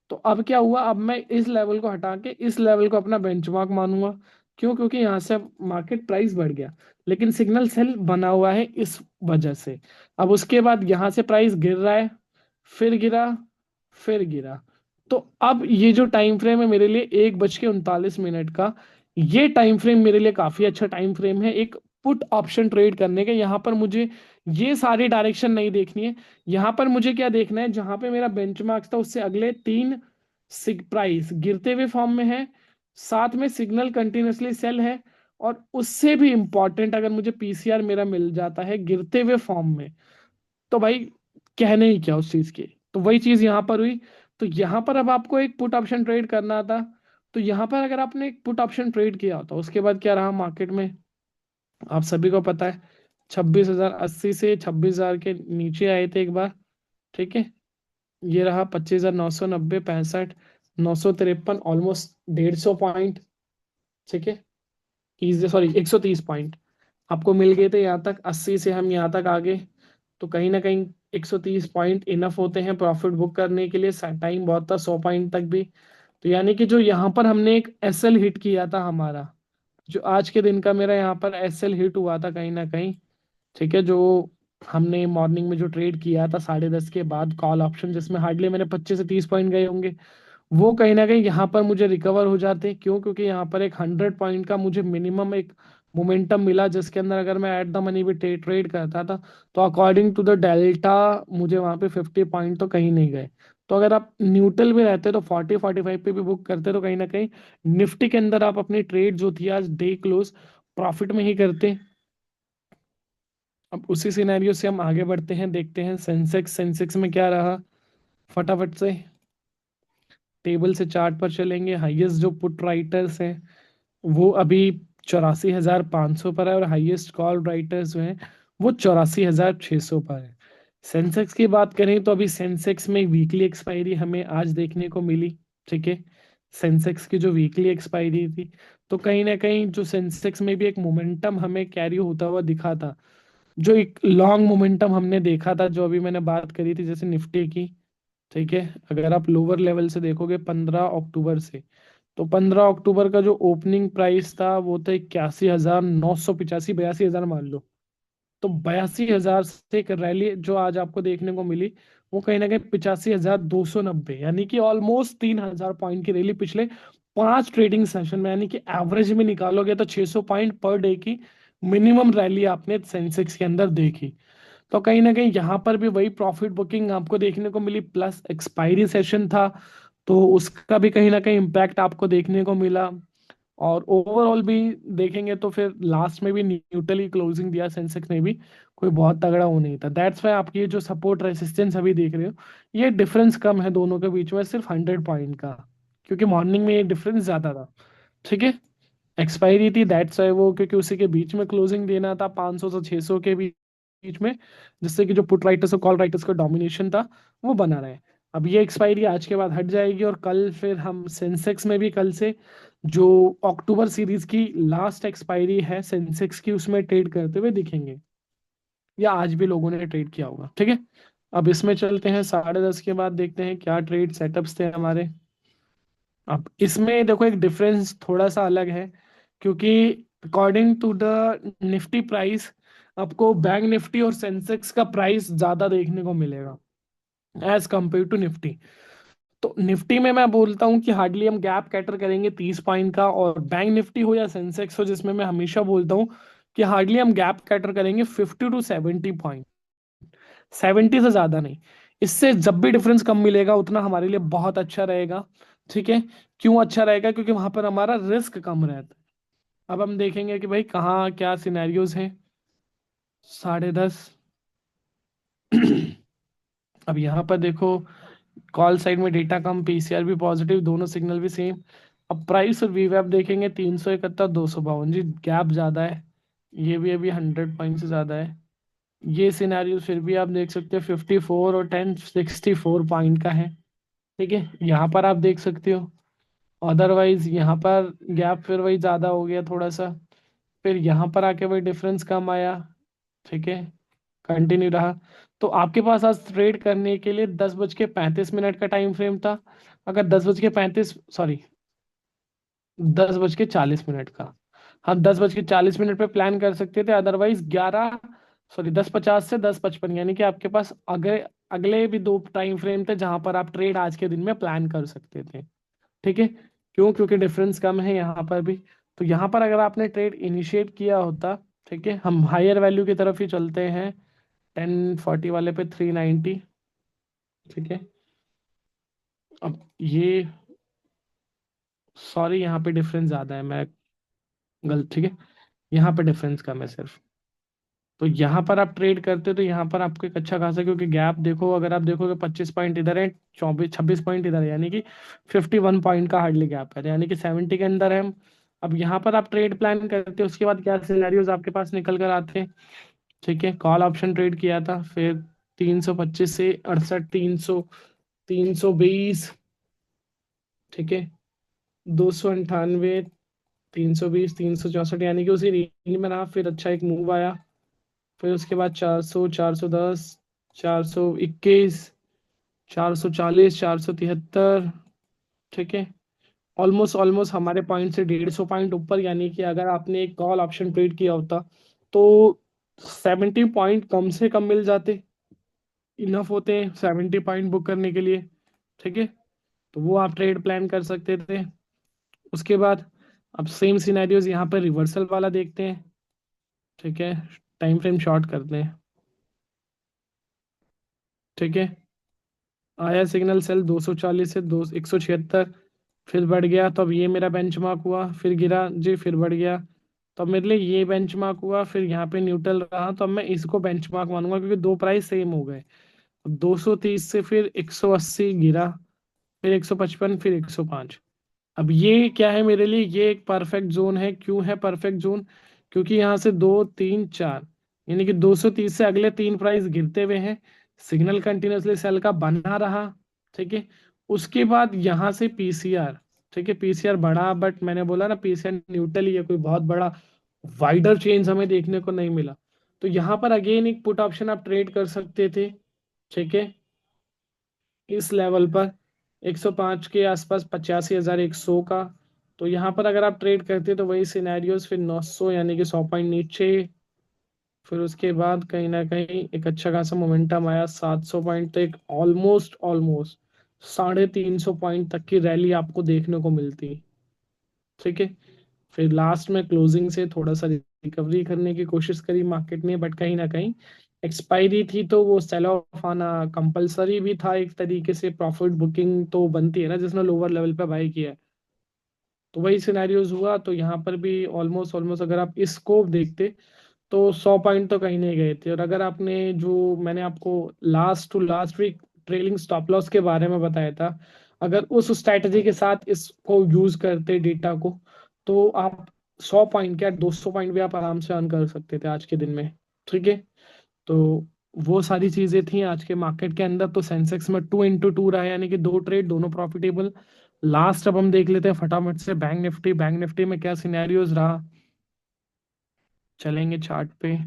तो अब क्या हुआ, अब मैं इस लेवल को हटा के इस लेवल को अपना बेंचमार्क मानूंगा। क्यों? क्योंकि यहाँ से मार्केट प्राइस बढ़ गया, लेकिन सिग्नल सेल बना हुआ है इस वजह से। अब उसके बाद यहाँ से प्राइस गिर रहा है, फिर गिरा, फिर गिरा, तो अब ये जो टाइम फ्रेम है मेरे लिए 1:39 का, ये टाइम फ्रेम मेरे लिए काफी अच्छा टाइम फ्रेम है एक पुट ऑप्शन ट्रेड करने के। यहाँ पर मुझे ये सारी डायरेक्शन नहीं देखनी है, यहाँ पर मुझे क्या देखना है, जहां पे मेरा बेंचमार्क था उससे अगले 3 प्राइस गिरते हुए फॉर्म में है, साथ में सिग्नल कंटिन्यूअसली सेल है, और उससे भी इंपॉर्टेंट अगर मुझे पीसीआर मेरा मिल जाता है गिरते हुए फॉर्म में, तो भाई कहने ही क्या उस चीज की। तो वही चीज यहाँ पर हुई। तो यहाँ पर अब आपको एक पुट ऑप्शन ट्रेड करना था, तो यहाँ पर अगर आपने एक पुट ऑप्शन ट्रेड किया होता, उसके बाद क्या रहा मार्केट में, आप सभी को पता है, 26,080 से 26,000 के नीचे आए थे एक बार। ठीक है, ये रहा 25,990, 65, 953, ऑलमोस्ट 150 पॉइंट। ठीक है, इज सॉरी 130 पॉइंट आपको मिल गए थे यहाँ तक, 80 से हम यहाँ तक आ गए। तो कहीं ना कहीं 130 पॉइंट इनफ होते हैं प्रॉफिट बुक करने के लिए, टाइम बहुत था 100 पॉइंट तक भी। तो यानी कि जो यहाँ पर हमने एक एसएल हिट किया था हमारा, जो आज के दिन का मेरा यहाँ पर एसएल हिट हुआ था कहीं ना कहीं, ठीक है, जो हमने मॉर्निंग में जो ट्रेड किया था 10:30 के बाद कॉल ऑप्शन, जिसमें हार्डली मेरे 25 से 30 पॉइंट गए होंगे, वो कहीं ना कहीं यहाँ पर मुझे रिकवर हो जाते। क्यों? क्योंकि यहाँ पर एक 100 पॉइंट का मुझे मिनिमम एक मोमेंटम मिला, जिसके अंदर अगर मैं एट द मनी भी ट्रेड करता था, तो अकॉर्डिंग टू द डेल्टा मुझे वहाँ पे 50 पॉइंट तो कहीं नहीं गए। तो अगर आप न्यूट्रल भी रहते तो 40-45 पे भी बुक करते, तो कहीं ना कहीं निफ्टी के अंदर आप अपनी ट्रेड जो थी आज डे क्लोज प्रॉफिट में ही करते। अब उसी सिनेरियो से हम आगे बढ़ते हैं, देखते हैं सेंसेक्स, सेंसेक्स में क्या रहा, फटाफट से टेबल से चार्ट पर चलेंगे। हाईएस्ट जो पुट राइटर्स हैं वो अभी 84,500 पर है, और हाईएस्ट कॉल राइटर्स जो हैं वो 84,600 पर है। सेंसेक्स की बात करें तो अभी सेंसेक्स में वीकली एक्सपायरी हमें आज देखने को मिली। ठीक है, सेंसेक्स की जो वीकली एक्सपायरी थी, तो कहीं ना कहीं जो सेंसेक्स में भी एक मोमेंटम हमें कैरी होता हुआ दिखा था, जो एक लॉन्ग मोमेंटम हमने देखा था, जो अभी मैंने बात करी थी जैसे निफ्टी की। ठीक है, अगर आप लोअर लेवल से देखोगे 15 अक्टूबर से, तो 15 अक्टूबर का जो ओपनिंग प्राइस था वो था 81,985, 82,000 मान लो। तो 82,000 से एक रैली जो आज आपको देखने को मिली, वो कहीं ना कहीं 85,290, यानी कि ऑलमोस्ट 3,000 पॉइंट की रैली पिछले 5 ट्रेडिंग सेशन में, यानी कि एवरेज में निकालोगे तो 600 पॉइंट पर डे की मिनिमम रैली आपने सेंसेक्स के अंदर देखी। तो कहीं ना कहीं यहाँ पर भी वही प्रॉफिट बुकिंग आपको देखने को मिली, प्लस एक्सपायरी सेशन था, तो उसका भी कहीं ना कहीं इम्पैक्ट आपको देखने को मिला। और ओवरऑल भी देखेंगे तो फिर लास्ट में भी न्यूट्रली क्लोजिंग दिया सेंसेक्स ने भी, कोई बहुत तगड़ा वो नहीं था। दैट्स वाई आपकी ये जो सपोर्ट रेसिस्टेंस अभी देख रहे हो, ये डिफरेंस कम है दोनों के बीच में, सिर्फ 100 पॉइंट का, क्योंकि मॉर्निंग में ये डिफरेंस ज्यादा था। ठीक है, एक्सपायरी थी, दैट्स वाई वो, क्योंकि उसी के बीच में क्लोजिंग देना था 500 से 600 के बीच में, जिससे कि जो पुट राइटर्स और कॉल राइटर्स का डोमिनेशन था वो बना रहे। अब ये एक्सपायरी आज के बाद हट जाएगी, और कल फिर हम सेंसेक्स में भी कल से जो अक्टूबर सीरीज की लास्ट एक्सपायरी है सेंसेक्स की, उसमें ट्रेड करते हुए दिखेंगे, या आज भी लोगों ने ट्रेड किया होगा। ठीक है, अब इसमें चलते हैं 10:30 के बाद, देखते हैं क्या ट्रेड सेटअप्स थे हमारे। अब इसमें देखो एक डिफरेंस थोड़ा सा अलग है, क्योंकि according to the Nifty price, आपको बैंक निफ्टी और सेंसेक्स का प्राइस ज्यादा देखने को मिलेगा एज कंपेयर टू निफ्टी। तो निफ्टी में मैं बोलता हूँ कि हार्डली हम गैप कैटर करेंगे 30 पॉइंट का, और बैंक निफ्टी हो या सेंसेक्स हो, जिसमें मैं हमेशा बोलता हूँ कि हार्डली हम गैप कैटर करेंगे 50 to 70 पॉइंट, 70 से ज्यादा नहीं। इससे जब भी डिफरेंस कम मिलेगा उतना हमारे लिए बहुत अच्छा रहेगा। ठीक है, क्यों अच्छा रहेगा? क्योंकि वहां पर हमारा रिस्क कम रहता है। अब हम देखेंगे कि भाई कहाँ क्या सिनेरियोज हैं। 10:30। अब यहाँ पर देखो, कॉल साइड में डेटा कम, पीसीआर भी पॉजिटिव, दोनों सिग्नल भी सेम। अब प्राइस और वीवैप देखेंगे, 371, 252 जी, गैप ज्यादा है। ये भी अभी 100 पॉइंट से ज्यादा है। ये सिनेरियो फिर भी आप देख सकते हो 54 और 1064 पॉइंट का है। ठीक है, यहाँ पर आप देख सकते हो। अदरवाइज यहाँ पर गैप फिर वही ज्यादा हो गया थोड़ा सा, फिर यहाँ पर आके वही डिफरेंस कम आया। ठीक है, कंटिन्यू रहा। तो आपके पास आज ट्रेड करने के लिए 10:35 का टाइम फ्रेम था। अगर 10:35, सॉरी, 10:40 का, हम 10:40 पे प्लान कर सकते थे। अदरवाइज 10:50 से 10:55, यानी कि आपके पास अगले अगले भी 2 टाइम फ्रेम थे जहां पर आप ट्रेड आज के दिन में प्लान कर सकते थे। ठीक है, क्यों? क्योंकि डिफरेंस कम है यहाँ पर भी। तो यहाँ पर अगर आपने ट्रेड इनिशिएट किया होता, ठीक है, हम हायर वैल्यू की तरफ ही चलते हैं, 1040 वाले पे 390। ठीक है, अब ये, सॉरी, यहाँ पे डिफरेंस ज़्यादा है, मैं गलत, ठीक है, यहाँ पे डिफरेंस कम है सिर्फ। तो यहाँ पर आप ट्रेड करते हो तो यहाँ पर आपको एक अच्छा खासा, क्योंकि गैप देखो, अगर आप देखोगे 25 पॉइंट इधर है, 26 पॉइंट इधर है, यानी कि 51 पॉइंट का हार्डली गैप है, यानी कि 70 के अंदर है हम। अब यहाँ पर आप ट्रेड प्लान करते हो, उसके बाद क्या सिनेरियोज आपके पास निकल कर आते हैं। ठीक है, कॉल ऑप्शन ट्रेड किया था, फिर 325 से 68, 320, ठीक है, 298, 320, 364, यानी कि उसी रेंज में रहा, फिर अच्छा एक मूव आया। फिर उसके बाद 400, 410, 421, 440, 473। ठीक है, ऑलमोस्ट ऑलमोस्ट हमारे पॉइंट से 150 पॉइंट ऊपर, यानी कि अगर आपने एक कॉल ऑप्शन ट्रेड किया होता तो 70 पॉइंट कम से कम मिल जाते, इनफ होते हैं 70 पॉइंट बुक करने के लिए। ठीक है, तो वो आप ट्रेड प्लान कर सकते थे। उसके बाद अब सेम सिनेरियोज यहाँ पर रिवर्सल वाला देखते हैं। ठीक है, टाइम फ्रेम शॉर्ट करते हैं। ठीक है, आया सिग्नल सेल 240 से 176, फिर बढ़ गया, तो अब ये मेरा बेंचमार्क हुआ, फिर गिरा जी, फिर बढ़ गया, तो अब मेरे लिए ये बेंचमार्क हुआ, फिर यहाँ पे न्यूट्रल रहा, तो अब मैं इसको बेंचमार्क मानूंगा, क्योंकि दो प्राइस सेम हो गए। अब 230 से फिर 180 गिरा, फिर 155, फिर 105। अब ये क्या है मेरे लिए? ये एक परफेक्ट जोन है। क्यों है परफेक्ट जोन? क्योंकि यहाँ से 2, 3, 4, यानी कि 230 से अगले 3 प्राइस गिरते हुए हैं, सिग्नल कंटिन्यूसली सेल का बना रहा। ठीक है, उसके बाद यहाँ से पीसीआर, ठीक है, पीसीआर बढ़ा, बट मैंने बोला ना पीसीआर न्यूट्रल ही है, कोई बहुत बड़ा वाइडर चेंज हमें देखने को नहीं मिला। तो यहाँ पर अगेन एक पुट ऑप्शन आप ट्रेड कर सकते थे। ठीक है, इस लेवल पर 105 के आसपास, 85,100 का। तो यहाँ पर अगर आप ट्रेड करते तो वही सिनेरियोज, फिर 900, यानी कि 100 पॉइंट नीचे, फिर उसके बाद कहीं ना कहीं एक अच्छा खासा मोमेंटम आया 700 पॉइंट तक, ऑलमोस्ट ऑलमोस्ट 350 पॉइंट तक की रैली आपको देखने को मिलती। ठीक है। फिर लास्ट में क्लोजिंग से थोड़ा सा रिकवरी करने की कोशिश करी मार्केट ने, बट कहीं ना कहीं एक्सपायरी थी तो वो सेल ऑफ आना कंपलसरी भी था। एक तरीके से प्रॉफिट बुकिंग तो बनती है ना जिसने लोअर लेवल पे बाई किया है। तो वही सिनेरियोज हुआ, तो यहाँ पर भी ऑलमोस्ट ऑलमोस्ट अगर आप इसको देखते तो 100 पॉइंट तो कहीं नहीं गए थे। और अगर आपने जो मैंने आपको last to last week trailing stop loss के बारे में बताया था, अगर उस स्ट्रैटेजी के साथ इसको यूज करते डेटा को, तो आप 100 पॉइंट क्या 200 पॉइंट भी आप आराम से अर्न कर सकते थे आज के दिन में। ठीक है। तो वो सारी चीजें थी आज के मार्केट के अंदर। तो सेंसेक्स में 2x2 रहा है, यानी कि दो ट्रेड दोनों प्रॉफिटेबल। लास्ट अब हम देख लेते हैं फटाफट से बैंक निफ्टी। बैंक निफ्टी में क्या सिनेरियोज रहा, चलेंगे चार्ट पे।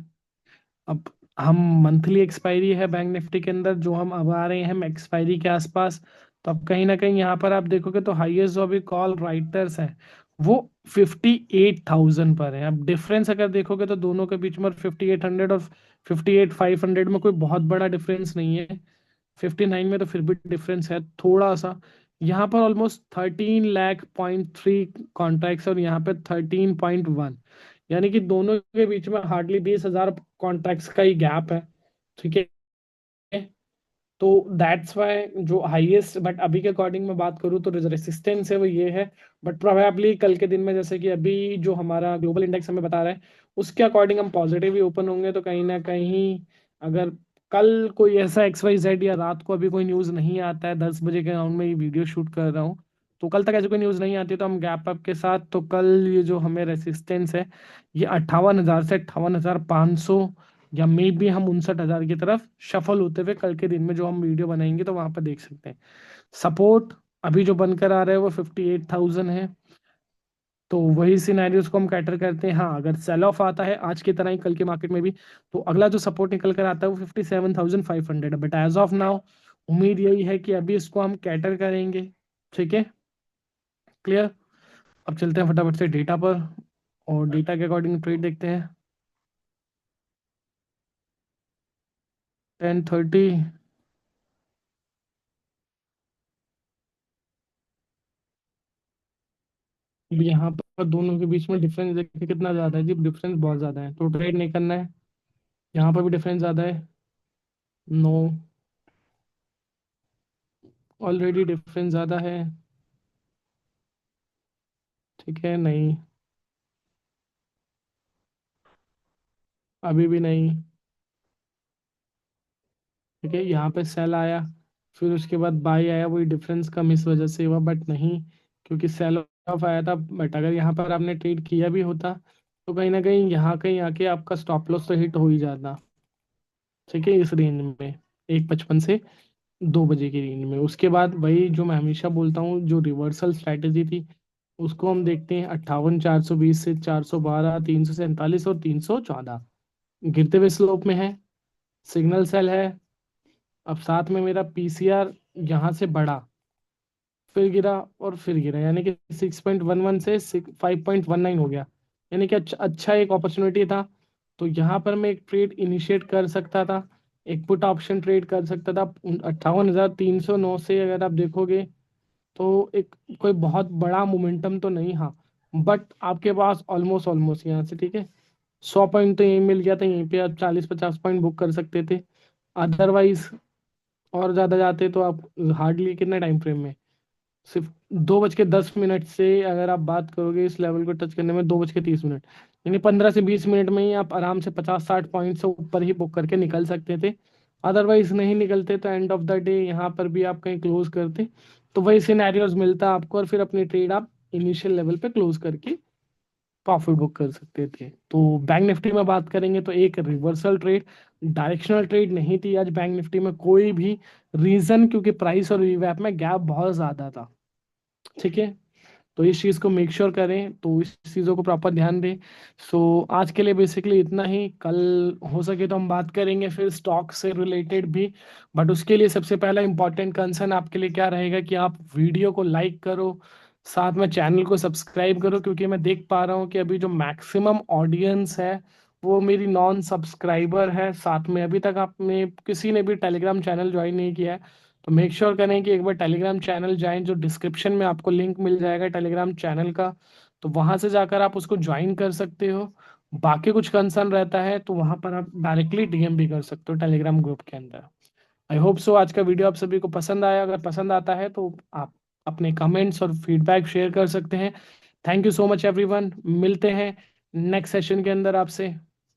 अब हम मंथली एक्सपायरी है बैंक निफ्टी के अंदर, जो हम अब आ रहे हैं हम एक्सपायरी के आसपास। तो अब कहीं ना कहीं यहाँ पर आप देखोगे तो हाईएस्ट जो अभी कॉल राइटर्स है वो 58,000 पर है। अब डिफरेंस अगर देखोगे तो दोनों के बीच में 5800 और 58,500 में कोई बहुत बड़ा डिफरेंस नहीं है। 59 में तो फिर भी डिफरेंस है थोड़ा सा। यहाँ पर ऑलमोस्ट 13 लाख 3 कॉन्ट्रैक्ट्स और यहाँ पे 13.1, यानी कि दोनों के बीच में हार्डली 20,000 कॉन्ट्रैक्ट्स का ही गैप है। ठीक है। तो दैट्स वाई जो हाईएस्ट, बट अभी के अकॉर्डिंग मैं बात करूँ तो रेसिस्टेंस है वो ये है। बट प्रोबेबली कल के दिन में जैसे कि अभी जो हमारा ग्लोबल इंडेक्स हमें बता रहा है उसके अकॉर्डिंग हम पॉजिटिव ही ओपन होंगे। तो कहीं ना कहीं अगर कल कोई ऐसा XYZ या रात को अभी कोई न्यूज़ नहीं आता है, 10 बजे के अराउंड में ये वीडियो शूट कर रहा हूँ, तो कल तक ऐसी कोई न्यूज़ नहीं आती तो हम गैप अप के साथ, तो कल ये जो हमें रेसिस्टेंस है ये 58,000 से 58,500, या मे बी हम 59,000 की तरफ शफल होते हुए कल के दिन में जो हम वीडियो बनाएंगे तो वहां पर देख सकते हैं। सपोर्ट अभी जो बनकर आ रहा है वो 58,000 है। तो वही सिनेरियोज को हम कैटर करते हैं। हाँ, अगर सेल ऑफ आता है आज की तरह ही कल के मार्केट में भी, तो अगला जो सपोर्ट निकल कर आता है वो 57,500 है। बट एज ऑफ नाउ उम्मीद यही है कि अभी इसको हम कैटर करेंगे। ठीक है, क्लियर। अब चलते हैं फटाफट से डेटा पर, और डेटा के अकॉर्डिंग ट्रेड देखते हैं। 10:30। अब यहाँ पर दोनों के बीच में डिफरेंस देखिए कितना ज्यादा है जी, डिफरेंस बहुत ज्यादा है, तो ट्रेड नहीं करना है। यहाँ पर भी डिफरेंस ज्यादा है। नो, ऑलरेडी डिफरेंस ज्यादा है। ठीक है, नहीं, अभी भी नहीं। ठीक है, यहाँ पे सेल आया, फिर उसके बाद बाई आया, वही डिफरेंस कम इस वजह से हुआ, बट नहीं, क्योंकि सेल ऑफ आया था। बट अगर यहाँ पर आपने ट्रेड किया भी होता तो कहीं ना कहीं आके आपका स्टॉप लॉस तो हिट हो ही जाता। ठीक है, इस रेंज में 1:55 से 2 बजे की रेंज में। उसके बाद वही जो मैं हमेशा बोलता हूँ, जो रिवर्सल स्ट्रैटेजी थी उसको हम देखते हैं। 58,420 से 412, 347 और 314 गिरते हुए स्लोप में है, सिग्नल सेल है। अब साथ में मेरा पीसीआर यहाँ से बढ़ा, फिर गिरा और फिर गिरा, यानी कि 6.11 से 5.19 हो गया, यानी कि अच्छा अच्छा एक अपॉर्चुनिटी था। तो यहाँ पर मैं एक ट्रेड इनिशिएट कर सकता था, एक पुट ऑप्शन ट्रेड कर सकता था 58,309 से। अगर आप देखोगे तो एक कोई बहुत बड़ा मोमेंटम तो नहीं, हाँ, बट आपके पास ऑलमोस्ट ऑलमोस्ट यहाँ से, ठीक है, 100 पॉइंट तो यहीं मिल गया था। यहीं पे आप 40-50 पॉइंट बुक कर सकते थे। अदरवाइज और ज्यादा जाते तो आप हार्डली कितना टाइम फ्रेम में, सिर्फ 2:10 से अगर आप बात करोगे इस लेवल को टच करने में, 2:30, यानी 15 से 20 मिनट में ही आप आराम से 50-60 पॉइंट से ऊपर ही बुक करके निकल सकते थे। अदरवाइज नहीं निकलते तो एंड ऑफ द डे यहाँ पर भी आप कहीं क्लोज करते, तो वही सिनेरियोज मिलता आपको, और फिर अपनी ट्रेड आप इनिशियल लेवल पे क्लोज करके प्रॉफिट बुक कर सकते थे। तो बैंक निफ्टी में बात करेंगे तो एक रिवर्सल ट्रेड, डायरेक्शनल ट्रेड नहीं थी आज बैंक निफ्टी में कोई भी रीजन, क्योंकि प्राइस और वीवैप में गैप बहुत ज्यादा था। ठीक है, तो इस चीज़ को मेक श्योर करें, तो इस चीज़ों को प्रॉपर ध्यान दें। सो आज के लिए बेसिकली इतना ही। कल हो सके तो हम बात करेंगे फिर स्टॉक से रिलेटेड भी, बट उसके लिए सबसे पहला इंपॉर्टेंट कंसर्न आपके लिए क्या रहेगा कि आप वीडियो को लाइक करो, साथ में चैनल को सब्सक्राइब करो, क्योंकि मैं देख पा रहा हूँ कि अभी जो मैक्सिमम ऑडियंस है वो मेरी नॉन सब्सक्राइबर है। साथ में अभी तक आपने किसी ने भी टेलीग्राम चैनल ज्वाइन नहीं किया है, तो मेक श्योर करें कि एक बार टेलीग्राम चैनल ज्वाइन, जो डिस्क्रिप्शन में आपको लिंक मिल जाएगा टेलीग्राम चैनल का, तो वहां से जाकर आप उसको ज्वाइन कर सकते हो। बाकी कुछ कंसर्न रहता है तो वहां पर आप डायरेक्टली डीएम भी कर सकते हो टेलीग्राम ग्रुप के अंदर। आई होप सो आज का वीडियो आप सभी को पसंद आया। अगर पसंद आता है तो आप अपने कमेंट्स और फीडबैक शेयर कर सकते हैं। Thank you so much everyone, मिलते हैं नेक्स्ट सेशन के अंदर आपसे।